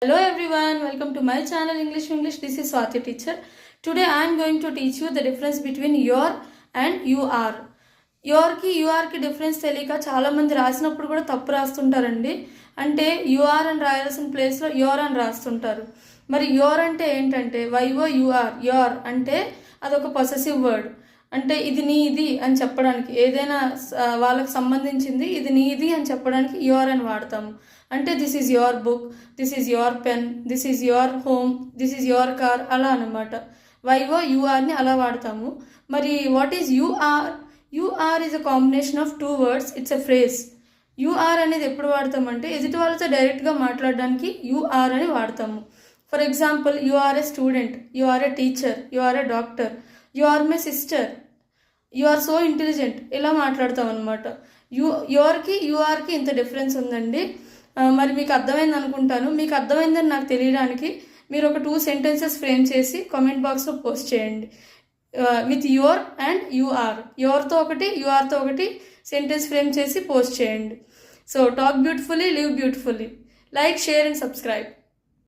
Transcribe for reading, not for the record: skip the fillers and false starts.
Hello everyone, welcome to my channel English. This is Swati teacher. Today I am going to teach you the difference between your and you are. your కి difference తెలియక చాలా మంది రాసినప్పుడు కూడా తప్పు రాస్తుంటారండి. అంటే you are అని రాయాల్సిన ప్లేస్లో యోర్ అని రాస్తుంటారు. మరి యోర్ అంటే ఏంటంటే వైఓ యుఆర్. యోర్ అంటే అదొక పొసెసివ్ వర్డ్. అంటే ఇది నీది అని చెప్పడానికి, ఏదైనా వాళ్ళకి సంబంధించింది ఇది నీది అని చెప్పడానికి యోర్ అని వాడతాము. అంటే this is your book, this is your pen, this is your home, this is your car, అలా అనమాట. వైఓ యూఆర్ని అలా వాడతాము. మరి what is UR? UR is a combination of two words, it's a phrase. UR అనేది ఎప్పుడు వాడతామంటే ఎదుటి వాళ్ళతో డైరెక్ట్గా మాట్లాడడానికి యూఆర్ అని వాడతాము. For example, you are a student, you are a teacher, you are a doctor, you are my sister, you are so intelligent, ఇలా మాట్లాడతాం అనమాట. యువర్కి యూఆర్కి ఇంత డిఫరెన్స్ ఉందండి. మరి మీకు అర్థమైంది అనుకుంటాను. మీకు అర్థమైందని నాకు తెలియడానికి మీరు ఒక 2 సెంటెన్సెస్ ఫ్రేమ్ చేసి కామెంట్ బాక్స్లో పోస్ట్ చేయండి. విత్ యువర్ అండ్ యూఆర్, యువర్తో ఒకటి యూఆర్తో ఒకటి సెంటెన్స్ ఫ్రేమ్ చేసి పోస్ట్ చేయండి. So talk beautifully, live beautifully. Like, share and subscribe.